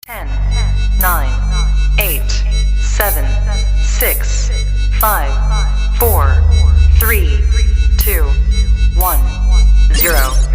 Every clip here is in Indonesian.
10, 9, 8, 7, 6, 5, 4, 3, 2, 1, 0.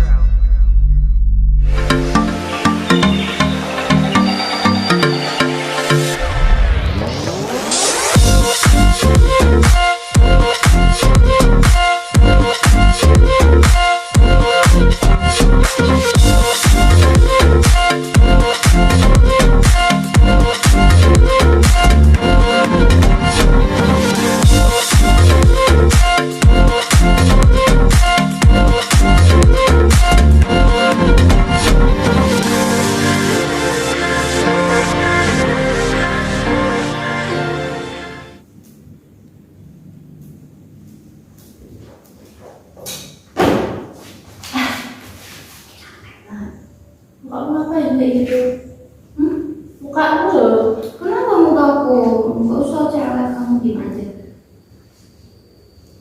Muka aku ngapain kayak gitu? Muka aku loh. Kenapa mukaku? Gak usah cewek kamu diem aja.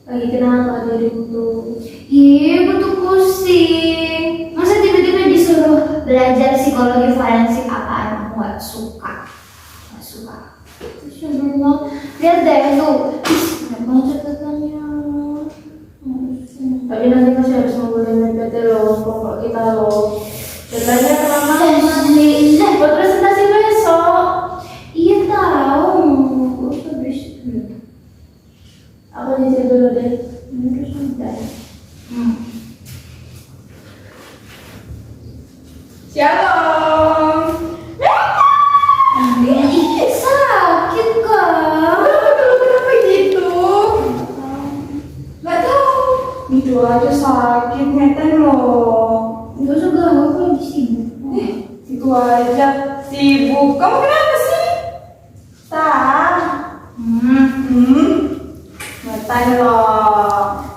Lagi kenapa dirimu tuh? Ih, butuh pusing. Masa tiba-tiba disuruh belajar psikologi forensik apaan? Aku gak suka. Gak suka. Terus lihat deh tuh. Ih, banget catatannya. Tapi nanti masih harus ngumpulin PT loh, kelompok kita loh. Deadline-nya kelamaan nih. Buat presentasi besok. Iya tahu. Gue usah berisik. Aku nyicil dulu deh. Terus udah. Shalom. Ih, sakit kan? Kenapa gitu? Gak tahu. Itu aja sakit ngeten loh. Gak usah ganggu, aku lagi sibuk. Itu aja sibuk. Kamu kenapa sih? Tak. Ngatain loh.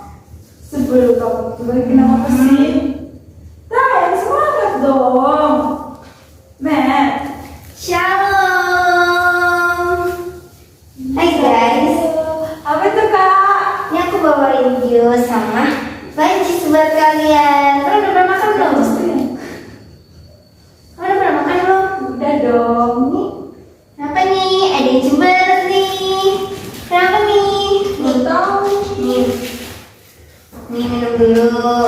Sebelum kamu tuh lagi kenapa sih? Tak, yang semangat dong. Matt. Shalom. Hai guys, Apa itu kak? ini aku bawain jus sama buncis buat kalian. Kalian udah pernah makan belum? Kalian udah pernah makan belum? Udah dong. Nih, kenapa nih? Ada yang cemberut nih. Kenapa nih? Belum tahu. Nih, nih minum dulu.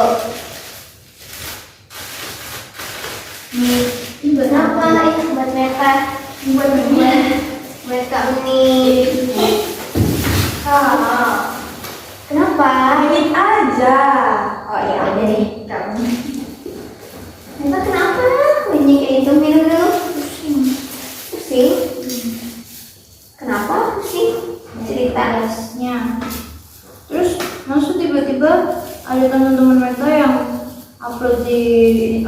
Nih, ini buat apa? Ini buat Meta. Buat ini. Buat Kak Uni. Kak. Kenapa? Ini aja. Oh ya udah deh, kamu. Meta kenapa? Bunyi kayak itu minum dulu. Pusing. Kenapa pusing? Cerita. Tasnya. Terus maksud tiba-tiba ada teman-teman mereka yang upload di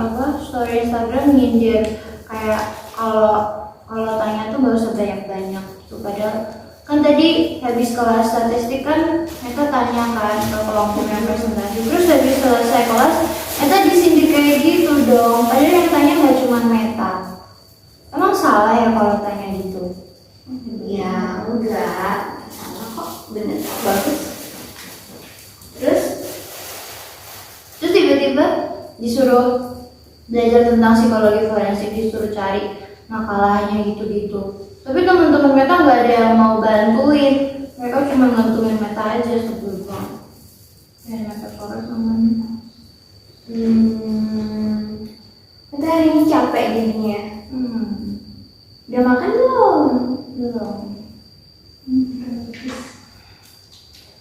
story Instagram nyindir kayak kalau tanya tuh gak usah banyak-banyak gitu. Padahal kan tadi habis kelas statistik kan mereka tanya kan ke kelompok yang presentasi. Terus habis selesai kelas mereka disindir kayak gitu dong. Padahal yang tanya gak cuma Meta. Emang salah ya kalau tanya gitu? Ya enggak, sama kok, bener bagus. Terus tiba-tiba disuruh belajar tentang psikologi forensik, disuruh cari makalahnya gitu-gitu. Tapi teman-teman Meta nggak ada yang mau bantuin, mereka cuma ngantuin Meta aja sebelum banget. Ya Meta forensik namanya. Meta hari ini capek jadinya. Udah makan belum? Belum.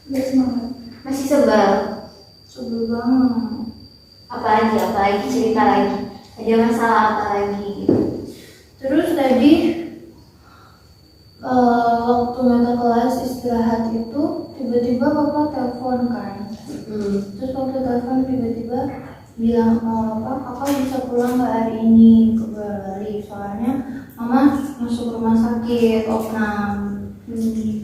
Udah semangat. Masih sebel. Sebel banget. Apa lagi cerita lagi. Ada masalah apa lagi? Terus tadi waktu Meta kelas istirahat itu tiba-tiba papa telepon kan. Terus waktu telepon tiba-tiba bilang kakak bisa pulang nggak hari ini ke Bali soalnya mama masuk rumah sakit opnam.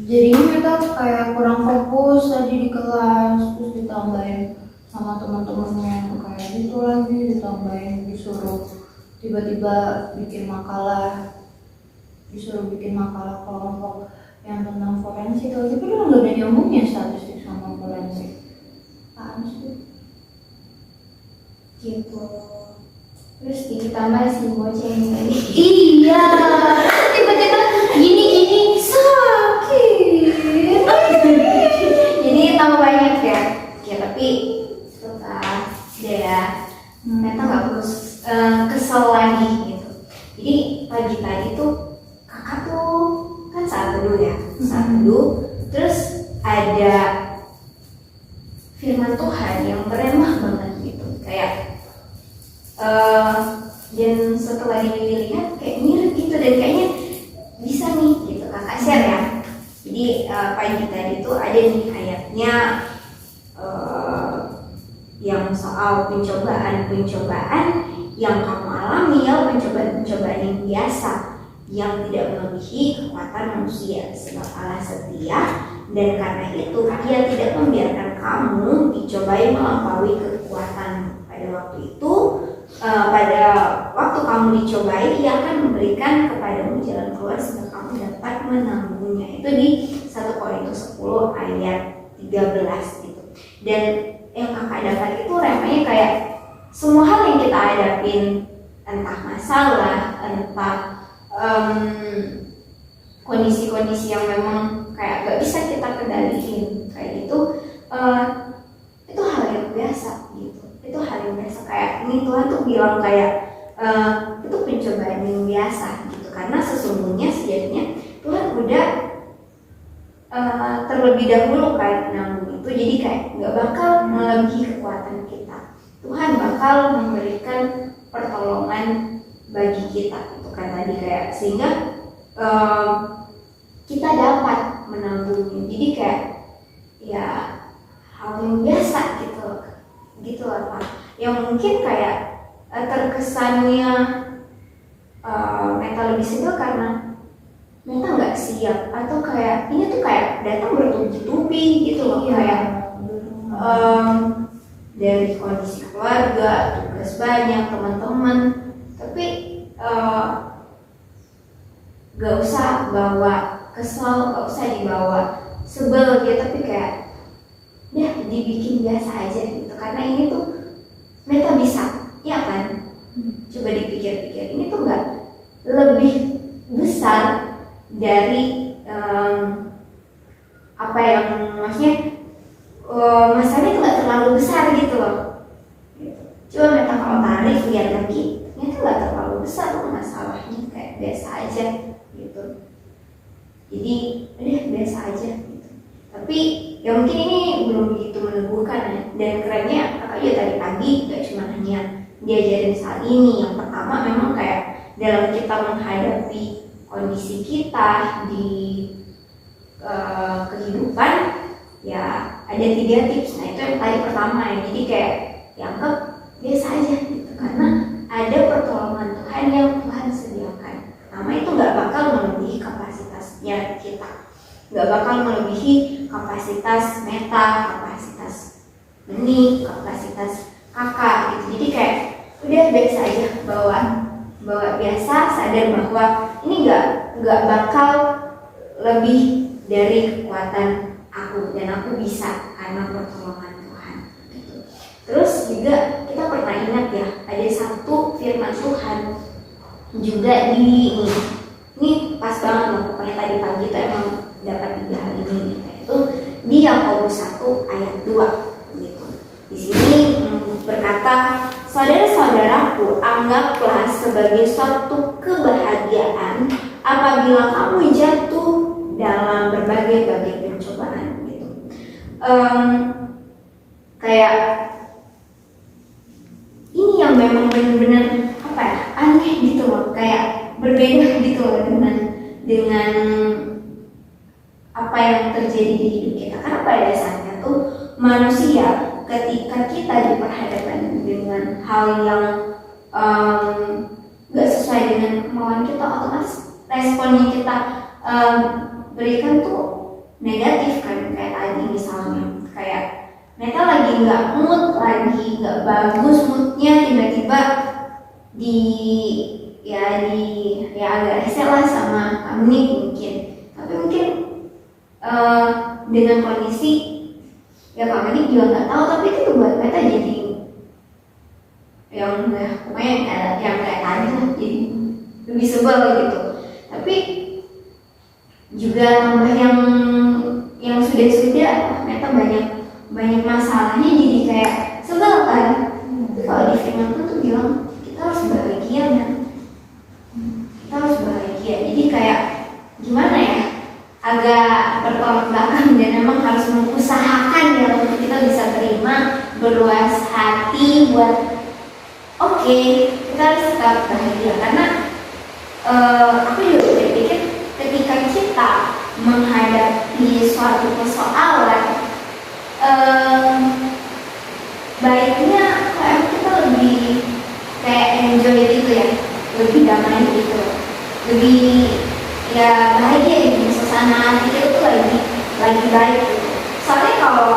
Jadinya Meta kayak kurang fokus tadi di kelas, terus ditambahin sama teman-temannya kayak gitu lagi, ditambahin disuruh tiba-tiba disuruh bikin makalah kelompok yang tentang forensik lagi, tapi kan nggak ada nyambungnya statistik sama forensik. Apaan sih? Gitu. Terus ditambah si bocah ini lagi. Iya, tiba-tiba gini sakit. Jadi tambah banyak ya. Ya tapi tetap deh ya. Meta nggak perlu kesel lagi gitu. Jadi pagi tadi tuh kakak tuh kan saat teduh ya, saat teduh. Terus ada firman Tuhan yang beremah banget gitu, kayak dan setelah dilihat kayak mirip gitu dan kayaknya bisa nih gitu kakak share ya. Jadi pagi tadi tuh ada nih ayatnya yang soal pencobaan yang kamu alami ya, pencobaan yang biasa yang tidak melebihi kekuatan manusia, sebab Allah setia dan karena itu Dia tidak membiarkan kamu dicobai melampaui kekuatan. Pada waktu itu pada waktu kamu dicobai, Ia akan memberikan kepadamu jalan keluar sehingga kamu dapat menanggungnya. Itu di 1 Korintus 10 ayat 13 gitu. Dan yang kakak dapat itu remanya kayak semua hal yang kita hadapin, entah masalah, entah kondisi-kondisi yang memang kayak gak bisa kita kendaliin kayak gitu, itu hal yang biasa gitu. Itu hal yang biasa, kayak ini Tuhan tuh bilang kayak itu pencobaan yang biasa gitu, karena sesungguhnya sejatinya Tuhan udah terlebih dahulu kan nanggung itu, jadi kayak nggak bakal melebihi kekuatan kita. Tuhan bakal memberikan pertolongan bagi kita itu kan tadi kayak sehingga kita dapat menanggungnya. Jadi kayak ya hal yang biasa gitu apa yang mungkin kayak terkesannya Meta lebih sebel karena Meta nggak siap, atau kayak ini tuh kayak datang bertubi-tubi gitu loh, kayak dari kondisi keluarga, tugas banyak, teman-teman, tapi gak usah bawa kesel, gak usah dibawa sebel gitu, tapi kayak ya dibikin biasa aja gitu, karena ini tuh Meta bisa, ya kan? Coba dipikir-pikir, ini tuh gak lebih besar dari apa yang maksudnya masalahnya itu gak terlalu besar gitu loh. Coba Meta kalau tarik lihat lagi, ini tuh gak terlalu besar loh masalahnya, kayak biasa aja gitu. Jadi udah biasa aja gitu. Tapi ya mungkin ini belum begitu meneguhkan ya. Dan kerennya kakak juga tadi pagi gak cuma hanya diajarin saat ini. Yang pertama memang kayak dalam kita menghadapi kondisi kita di kehidupan ya ada 3 tips. Nah itu yang tadi pertama ya. Jadi kayak dianggap biasa aja gitu, karena ada pertolongan Tuhan yang Tuhan sediakan. Pertama itu nggak bakal melebihi kapasitasnya kita, nggak bakal melebihi kapasitas Meta, kapasitas Benih, kapasitas kakak gitu. Jadi kayak udah biasa aja, bawa biasa, sadar bahwa ini nggak bakal lebih dari kekuatan aku dan aku bisa karena pertolongan Tuhan gitu. Terus juga kita pernah ingat ya, ada satu firman Tuhan juga di ini pas banget loh, pokoknya tadi pagi itu emang dapat 3 hal ini gitu. Itu di Yakobus 1 ayat 2 gitu. Di sini berkata, saudara-saudaraku, anggaplah sebagai suatu kebahagiaan apabila kamu jatuh dalam berbagai-bagai pencobaan gitu. Kayak ini yang memang benar-benar apa ya, aneh gitu loh, kayak berbeda gitu loh dengan apa yang terjadi di hidup kita. Karena pada dasarnya tuh manusia ketika kita diperhadapkan dengan hal yang gak sesuai dengan kemauan kita, otomatis respon yang kita berikan tuh negatif kan. Kayak tadi misalnya kayak Meta lagi nggak mood, lagi nggak bagus moodnya, tiba-tiba ya agak rese lah sama Kak mungkin. Tapi mungkin dengan kondisi ya Kak Menik juga nggak tahu, tapi itu buat Meta jadi yang pokoknya yang kayak tadi lah, jadi lebih sebel gitu. Tapi juga tambah yang sudah ternyata banyak masalahnya, jadi kayak sebel kan. Tapi kalau di film tuh bilang kita harus bahagia kan, kita harus bahagia. Jadi kayak gimana ya, agak bertolak belakang, dan memang harus mengusahakan ya untuk kita bisa terima, berluas hati buat oke, kita harus tetap bahagia. Karena aku juga berpikir ketika kita menghadapi suatu persoalan, baiknya kayak kita lebih kayak enjoy gitu ya, lebih damai gitu, lebih ya bahagia gitu, suasana hati kita tuh lagi baik gitu. Soalnya kalau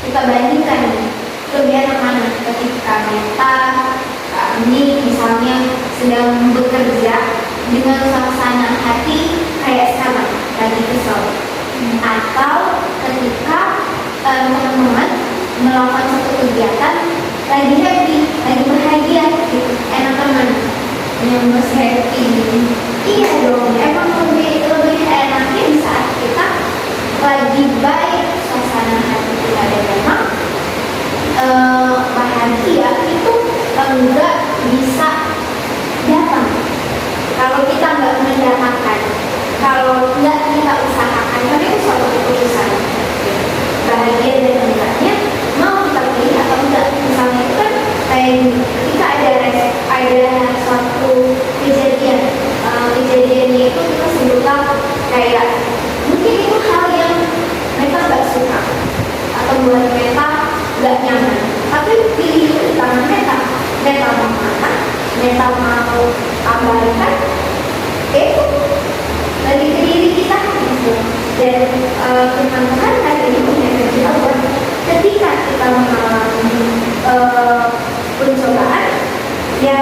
kita bandingkan nih, lebih enak mana ketika kita ini misalnya sedang bekerja dengan suasana hati kayak sekarang lagi kesel, atau ketika teman-teman melakukan satu kegiatan lagi happy, lagi bahagia gitu, enak teman yang masih happy gitu. Iya dong, emang lebih enaknya di saat kita lagi baik suasana hati kita, dan memang bahagia itu enggak bisa datang kalau kita nggak mendatangkan, kalau nggak kita usahakan. Tapi itu suatu keputusan, bahagia dan enggaknya mau kita pilih atau enggak. Misalnya itu kan kayak ketika ada suatu kejadiannya itu kita sebutkan kayak mungkin itu hal yang mereka nggak suka atau buat mereka nggak nyaman, tapi pilih itu di tangan mereka mau mana, mereka mau abaikan, itu dari ke diri kita gitu. Dan firman Tuhan hari ini punya kejawaban ketika kita mengalami pencobaan, ya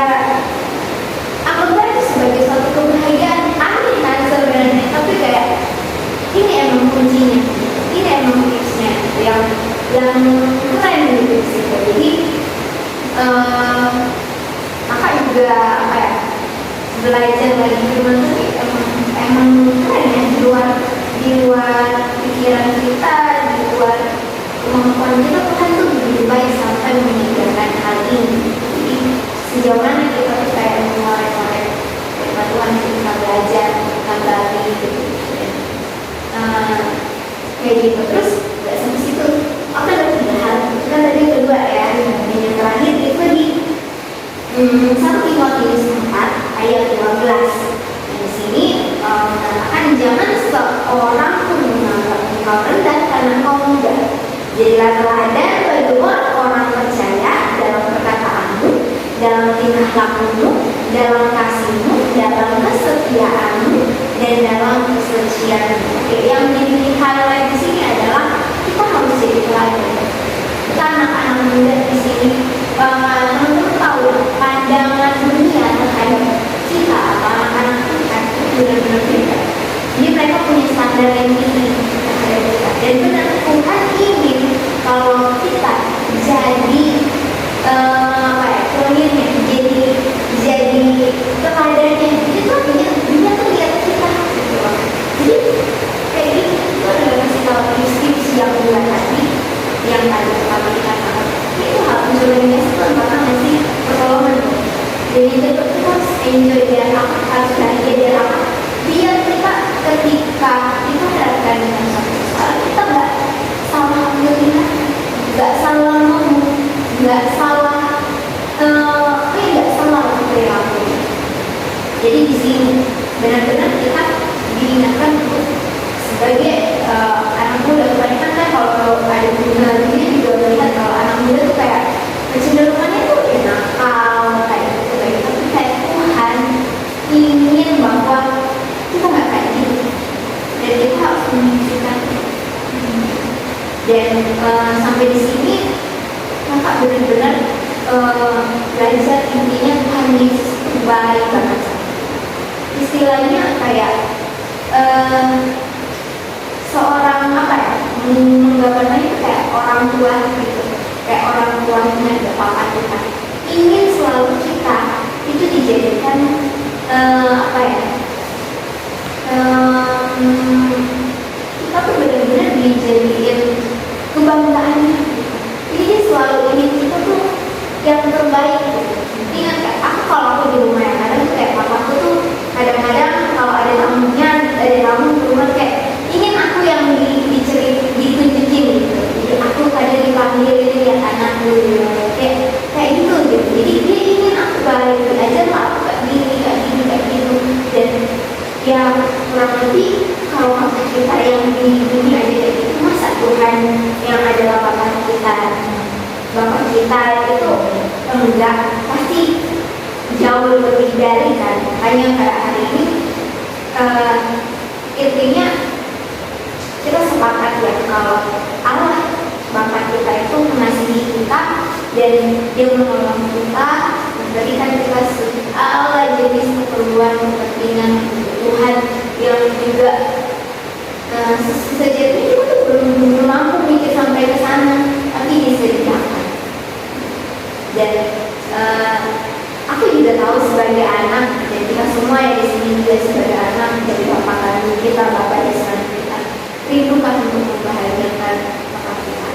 anggaplah itu sebagai suatu kebahagiaan. Aneh kan sebenarnya, tapi kayak ini emang kuncinya, ini emang tipsnya yang keren gitu sih. Jadi maka juga apa ya, belajar lagi firman Tuhan emang keren ya, di luar pikiran kita, di luar kemampuan kita. Tuhan tuh begitu baik sampai menyediakan hal ini. Jadi sejauh mana kita tuh kayak mengorek-ngorek firman Tuhan, kita belajar kembali gitu. Kayak gitu. Terus nggak sampai situ, oke ada 3 hal. Itu kan tadi yang kedua ya, dan yang terakhir itu di 1 Timotius 4 ayat 15. Di sini mengatakan jangan seorang pun menganggap engkau rendah karena engkau muda. Jadilah teladan bagi orang percaya dalam perkataanmu, dalam tingkah lakumu, dalam kasihmu, dalam kesetiaanmu, dan dalam kesucianmu. Oke, yang menjadi highlight di sini adalah kita harus jadi teladan. Kita anak-anak muda di sini, teman-teman tahu pandangan dunia terhadap kita atau anak-anak kita itu benar-benar beda. Jadi mereka punya standar yang tinggi terhadap kita. Dan benar Tuhan ingin kalau kita jadi pionirnya, jadi teladannya. Itu artinya dunia tuh lihat kita gitu loh. Jadi kayak gini, itu adalah kasih tahu tips yang bulan tadi, yang tadi pertama kita tahu. Itu hal penjualannya itu bakal ngasih pertolongan. Jadi itu kita harus enjoy biar apa, harus bahagia biar apa, biar kita ketika kita hadapkan dengan suatu persoalan, kita nggak salah melihat, nggak salah ngomong, nggak salah perilaku. Jadi di sini benar-benar kita diingatkan untuk sebagai anak muda. Kebanyakan kan kalau ada dunia juga melihat kalau anak muda tuh kayak kecenderungannya tuh nakal kayak gitu. Tapi kayak Tuhan ingin bahwa kita nggak kayak gitu, dan kita harus menunjukkan. Dan sampai di sini kakak benar-benar belajar intinya Tuhan Yesus itu baik banget. Istilahnya kayak seorang apa ya, menggambarkannya itu kayak orang tua gitu, kayak orang tuanya Bapak kita. ingin selalu kita itu dijadikan apa ya? Kita tuh benar-benar dijadiin kebanggaannya. Jadi dia selalu ingin kita tuh yang terbaik. Ingat gak? Kalau aku di rumah ya kadang tuh kayak papaku tuh kadang-kadang kalau ada tamunya, ada tamu di rumah kayak ingin aku yang ditunjukin gitu. Jadi aku kadang dipanggil ini lihat anakku gitu. Kayak gitu gitu. Jadi dia ingin aku balik aja lah aku kayak gini kayak gitu. Dan ya kurang lebih kalau maksud kita yang di dunia aja kayak gitu, masa Tuhan yang adalah Bapak kita itu enggak, pasti jauh lebih dari kan. Hanya kayak hari ini intinya kita sepakat ya kalau Allah Bapak kita itu mengasihi kita dan Dia menolong kita, memberikan kita segala jenis keperluan, kepentingan, kebutuhan yang juga sejatinya kita tuh belum mampu mikir sampai ke sana, tapi disediakan. Dan aku juga tahu sebagai anak, dan kita semua yang di sini juga sebagai anak dari bapak kami kita, bapak Islam kita, rindukan untuk membahagiakan bapak kita.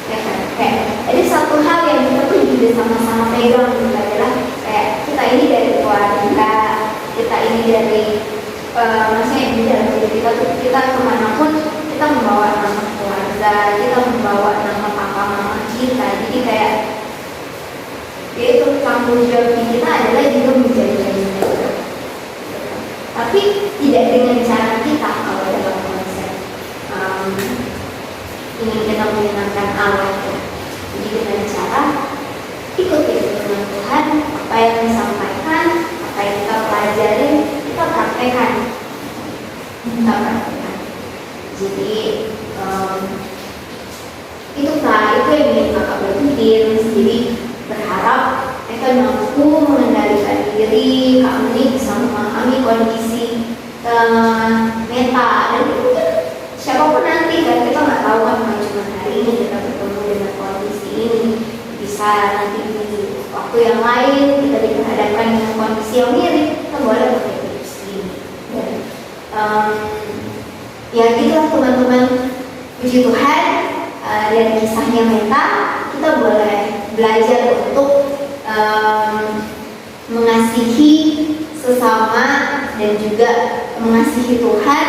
Ya kan? Kayak ada satu hal yang kita tuh juga sama-sama pegang gitu adalah kayak kita ini dari keluarga, kita ini dari maksudnya di dalam diri kita tuh kita kemanapun kita membawa nama keluarga, kita membawa nama papa mama kita. Jadi kayak itu tanggung jawab kita adalah juga menjaga mereka. Tapi tidak dengan cara kita kalau dalam konsep ingin kita menyenangkan Allah ya. Jadi dengan cara ikuti firman Tuhan, apa yang disampaikan, apa yang kita pelajari, kita praktekkan. Jadi itu yang ingin kakak berpikir. Jadi berharap mereka mampu mengendalikan diri, kami bisa memahami kondisi meta dan itu siapapun nanti kan kita nggak tahu kan cuma hari ini kita bertemu dengan kondisi ini, bisa nanti di waktu yang lain kita diperhadapkan dengan kondisi yang mirip, kita boleh berpikir sendiri. Ya gitulah teman-teman, puji Tuhan dari kisahnya Meta kita boleh belajar untuk mengasihi sesama dan juga mengasihi Tuhan,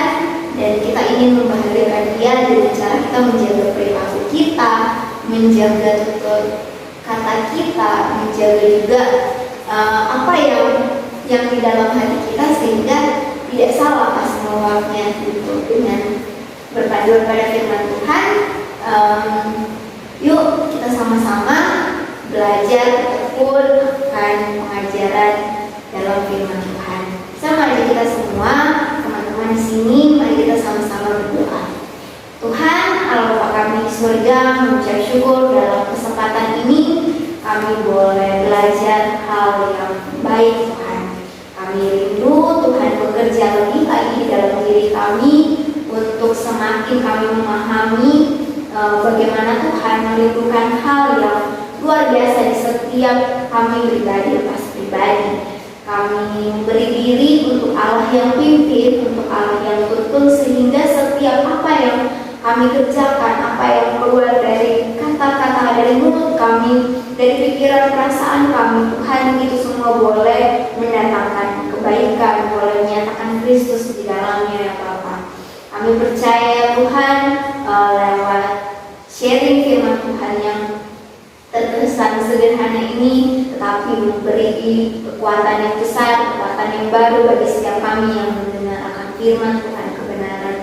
dan kita ingin membahagiakan Dia dengan cara kita menjaga perilaku kita, menjaga tutur kata kita, menjaga juga apa yang di dalam hati kita sehingga tidak salah pas mengeluarkannya gitu. Dengan berpadu pada firman Tuhan, yuk kita sama-sama belajar tekun akan pengajaran dalam firman Tuhan. Mari kita semua, teman-teman di sini, mari kita sama-sama berdoa. Tuhan, Allah Bapa kami di surga, mengucap syukur dalam kesempatan ini kami boleh belajar hal yang baik Tuhan. Kami rindu Tuhan bekerja lebih lagi dalam diri kami untuk semakin kami memahami bagaimana Tuhan merindukan hal yang luar biasa di setiap kami pribadi lepas pribadi. Kami memberi diri untuk Allah yang pimpin, untuk Allah yang tuntun, sehingga setiap apa yang kami kerjakan, apa yang keluar dari kata-kata dari mulut kami, dari pikiran perasaan kami, Tuhan, itu semua boleh mendatangkan kebaikan, boleh menyatakan Kristus di dalamnya ya Bapa. Kami percaya Tuhan lewat sharing firman Tuhan yang terkesan sederhana ini, tetapi memberi kekuatan yang besar, kekuatan yang baru bagi setiap kami yang mendengar akan firman Tuhan, kebenaran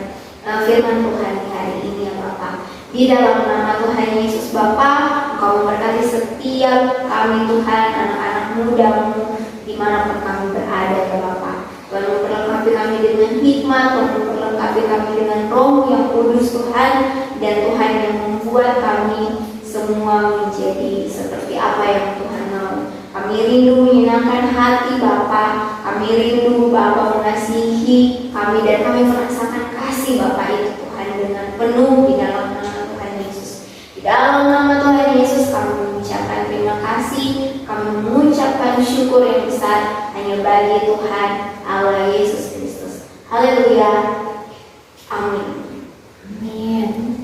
firman Tuhan di hari ini ya Bapa. Di dalam nama Tuhan Yesus Bapa, Engkau memberkati setiap kami Tuhan, anak-anak muda-Mu dimanapun kami berada ya Bapa. Tuhan memperlengkapi kami dengan hikmat, Tuhan memperlengkapi kami dengan Roh yang kudus Tuhan, dan Tuhan yang membuat kami semua menjadi seperti apa yang Tuhan mau. Kami rindu menyenangkan hati Bapa, kami rindu Bapa mengasihi kami, dan kami merasakan kasih Bapa itu Tuhan dengan penuh di dalam nama Tuhan Yesus. Di dalam nama Tuhan Yesus kami mengucapkan terima kasih. syukur yang besar hanya bagi Tuhan Allah Yesus Kristus. Haleluya. Amin. Amin.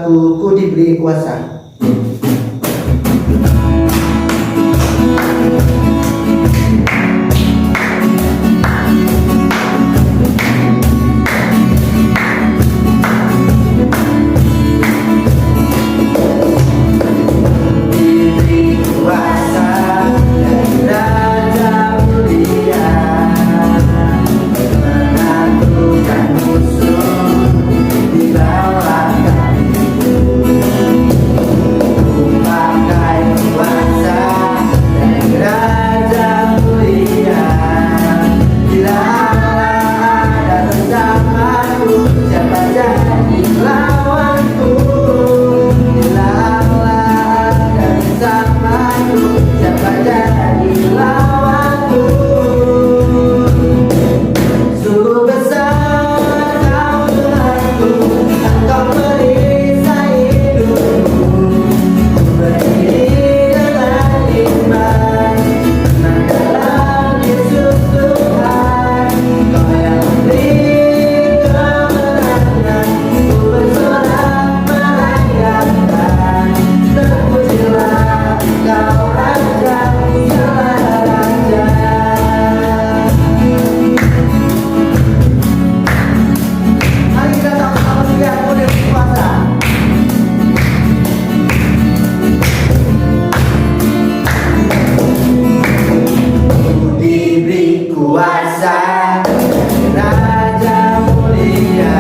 Tuhanku, ku diberi kuasa. Diberi kuasa dari Raja Mulia, menaklukkan musuh di bawah kakiku. Ku pakai kuasa dari Raja Mulia. Bila Allah ada bersamaku, siapa jadi lawanku? Bila Allah ada bersamaku, siapa jadi lawanku? Sungguh besar kau Tuhanku, Engkau perisai hidupku. Ku berdiri dengan iman, tenang dalam Yesus Tuhan. Kau yang memberi kemenangan, ku bersorak merayakan. Terpujilah Kau Raja segala raja. Mari kita sama-sama lihat oleh kuasa. Ku diberi kuasa dari Raja Mulia,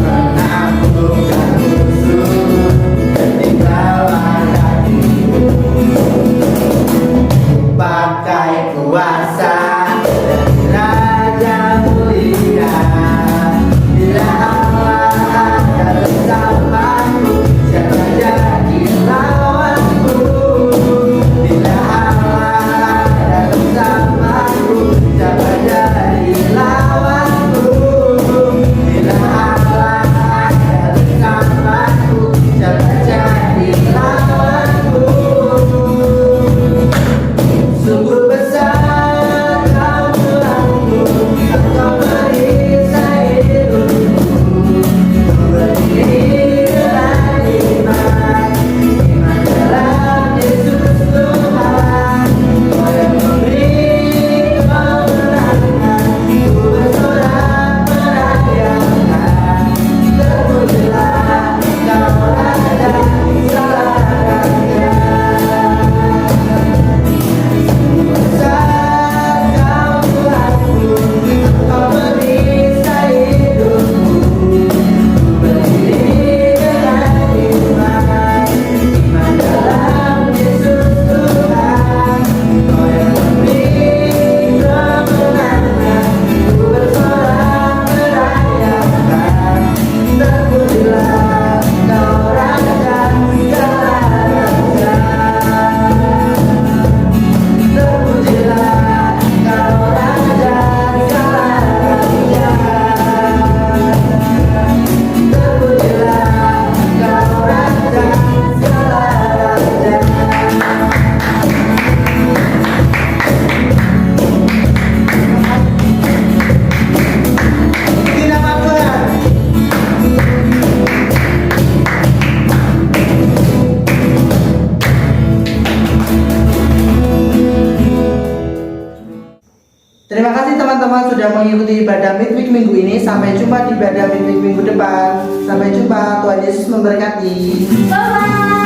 menaklukkan musuh di bawah kakiku. Pakai kuasa dari Raja Mulia. Bila Allah ada bersamaku, siapa jadi lawanku? Bila Allah ada bersamaku, siapa jadi lawanku? Bila Allah ada bersamaku, siapa jadi lawanku? Sungguh besar Kau Tuhanku, Engkau perisai hidupku. Ku berdiri dengan iman, iman dalam Yesus Tuhan. Kau yang memberi kemenangan, ku bersorak merayakan. Terpujilah Kau Raja segala raja. Besar Kau Tuhanku, Engkau perisai hidupku. Ku berdiri dengan iman, iman dalam Yesus Tuhan. Kau yang memberi kemenangan, ku bersorak merayakan. Terpujilah Kau Raja segala raja. Terpujilah Kau Raja segala raja. Terpujilah Kau Raja segala raja. Puji nama Tuhan. Terima kasih teman-teman sudah mengikuti ibadah midweek minggu ini. Sampai jumpa di ibadah midweek minggu depan. Sampai jumpa, Tuhan Yesus memberkati. Bye-bye.